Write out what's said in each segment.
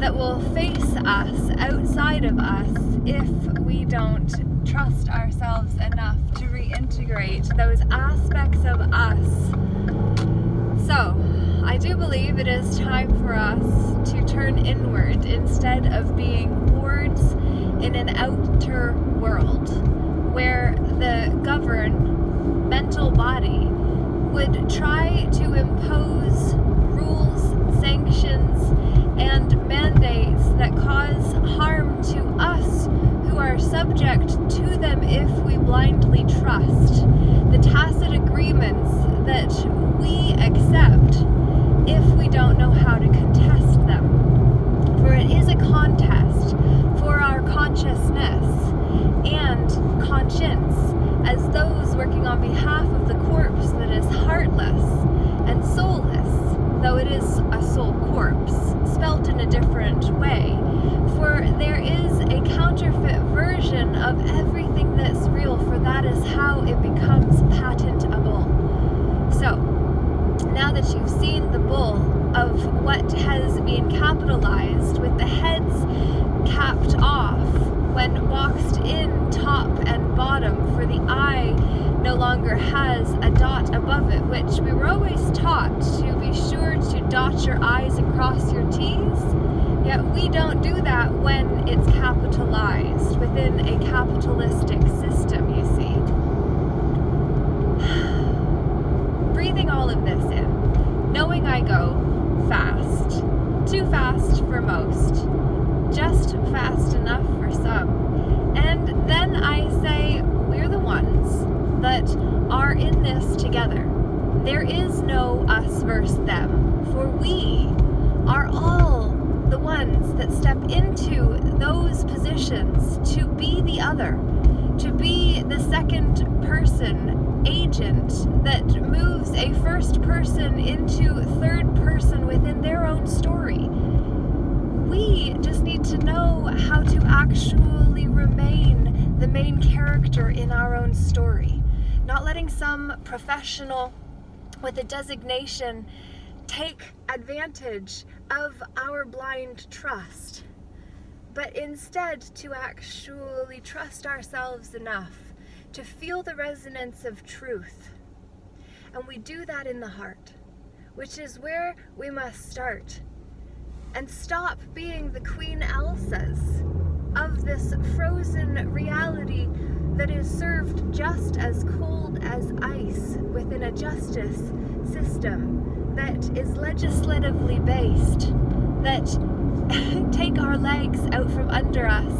that will face us outside of us if we don't trust ourselves enough to reintegrate those aspects of us. So, I do believe it is time for us to turn inward instead of being wards in an outer world where the governmental body would try to impose rules, sanctions, and mandates that cause harm to us who are subject to them if we blindly trust. The tacit agreements that we accept if we don't know how to contest them. For it is a contest for our consciousness and conscience as those working on behalf of the corpse that is heartless and soulless, though it is a soul corpse, spelt in a different way. For there is a counterfeit version of everything that's real, for that is how it becomes patentable. So, now that you've seen the bull of what has been capitalized with the heads capped off when boxed in top and bottom, for the eye no longer has a dot above it, which we were always taught to be sure to dot your I's and cross your T's. Yet we don't do that when it's capitalized within a capitalistic system, you see. Breathing all of this in, knowing I go fast, too fast for most, just fast enough for some, and then I say we're the ones that are in this together. There is no us versus them, for we are all the ones that step into those positions to be the other, to be the second person agent that moves a first person into third person within their own story. We just need to know how to actually remain the main character in our own story, not letting some professional with a designation take advantage of our blind trust, but instead to actually trust ourselves enough to feel the resonance of truth. And we do that in the heart, which is where we must start, and stop being the Queen Elsas of this frozen reality that is served just as cold as ice within a justice system that is legislatively based, that take our legs out from under us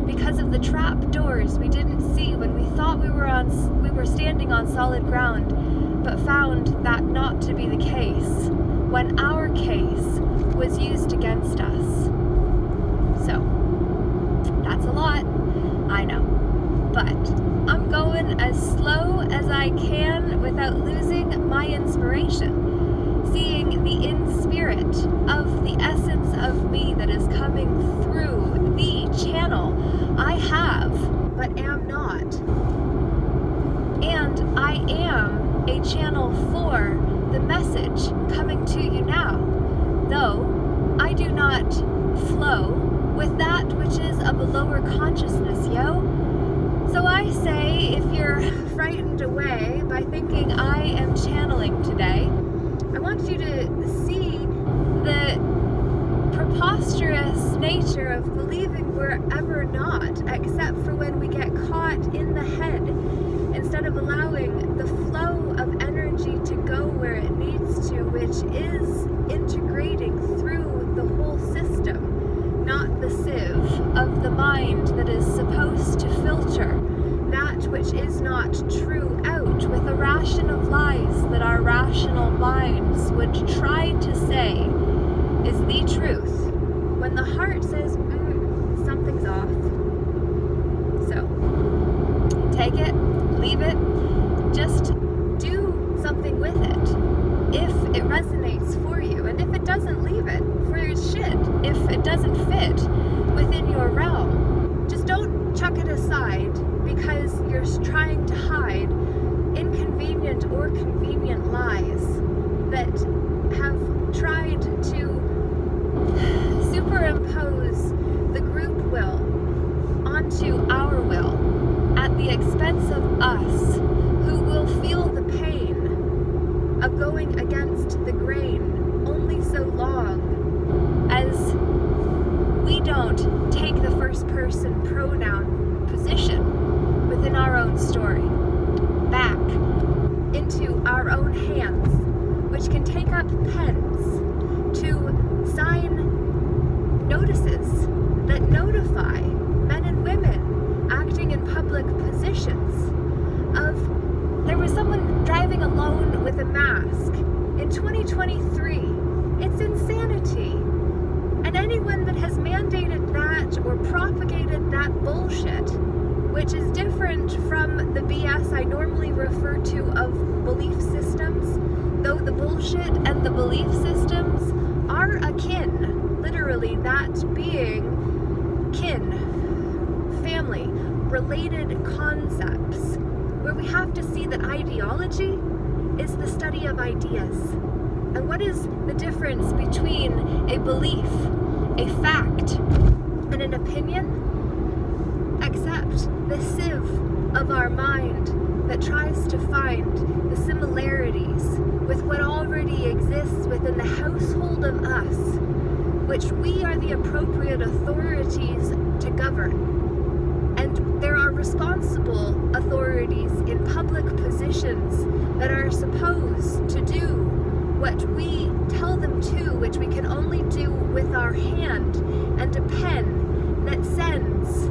because of the trap doors we didn't see when we thought we were standing on solid ground, but found that not to be the case when our case was used against us. So, that's a lot, I know, but I'm going as slow as I can without losing my inspiration, seeing the in spirit of the essence of me that is coming through the channel I have but am not. And I am a channel for the message coming to you now, though I do not flow with that which is of a lower consciousness, yo. So I say, if you're frightened away by thinking I am channeling today, I want you to see the preposterous nature of believing we're ever not, except for when we get caught in the head, instead of allowing the flow of energy to go where it needs to, which is integrating through the whole system, not the sieve of the mind that is supposed to filter that which is not true out with a ration of lies that our rational minds would try to say is the truth, when the heart says, something's off. So, take it, leave it, just do something with it if it resonates for you, and if it doesn't, leave it, for it should. If it doesn't fit within your realm, just don't chuck it aside because you're trying to hide inconvenient or convenient lies that have tried to superimpose of going against the grain only so long as we don't take the first person pronoun position within our own story back into our own hands, which can take up pens to sign notices that notify men and women acting in public positions of there was someone driving alone with a mask in 2023. It's insanity. And anyone that has mandated that or propagated that bullshit, which is different from the BS I normally refer to of belief systems, though the bullshit and the belief systems are akin, literally that being kin, family, related concepts, where we have to see that ideology is the study of ideas. And what is the difference between a belief, a fact, and an opinion? Except the sieve of our mind that tries to find the similarities with what already exists within the household of us, which we are the appropriate authorities to govern. And there are responsible authorities in public positions that are supposed to do what we tell them to, which we can only do with our hand and a pen that sends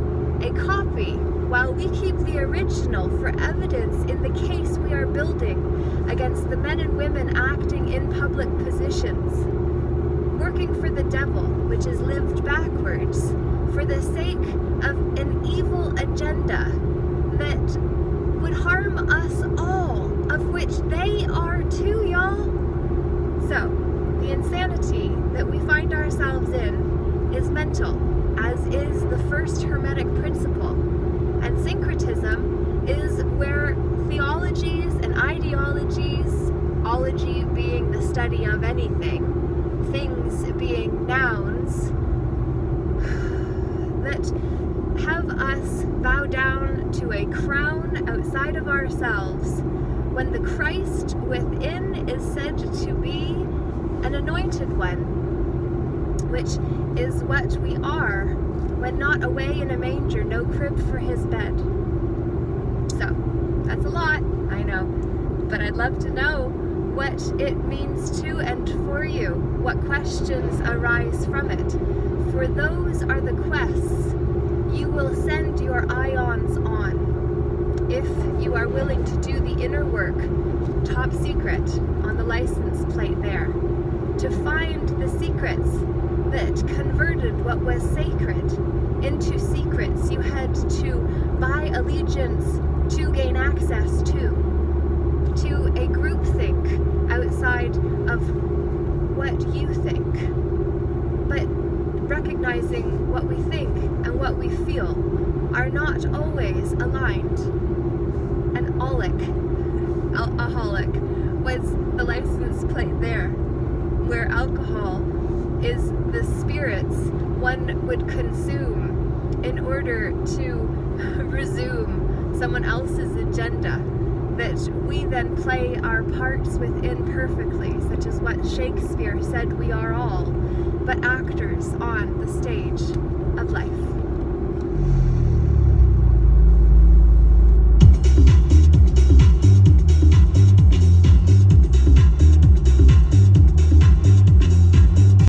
a copy while we keep the original for evidence in the case we are building against the men and women acting in public positions, working for the devil, which is lived backwards, for the sake of an evil agenda that would harm us all, of which they are too, y'all. So, the insanity that we find ourselves in is mental, as is the first Hermetic principle. And syncretism is where theologies and ideologies, ology being the study of anything, things being nouns, that have us bow down to a crown outside of ourselves, when the Christ within is said to be an anointed one, which is what we are when not away in a manger, no crib for his bed. So, that's a lot, I know, but I'd love to know what it means to and for you, what questions arise from it. For those are the quests you will send your ions on, if you are willing to do the inner work, top secret, on the license plate there, to find the secrets that converted what was sacred into secrets you had to buy allegiance to gain access to a groupthink outside of what you think. But recognizing what we think and what we feel are not always aligned. An alcoholic was the license plate there, where alcohol is the spirits one would consume in order to resume someone else's agenda that we then play our parts within perfectly, such as what Shakespeare said we are all, but actors on the stage of life.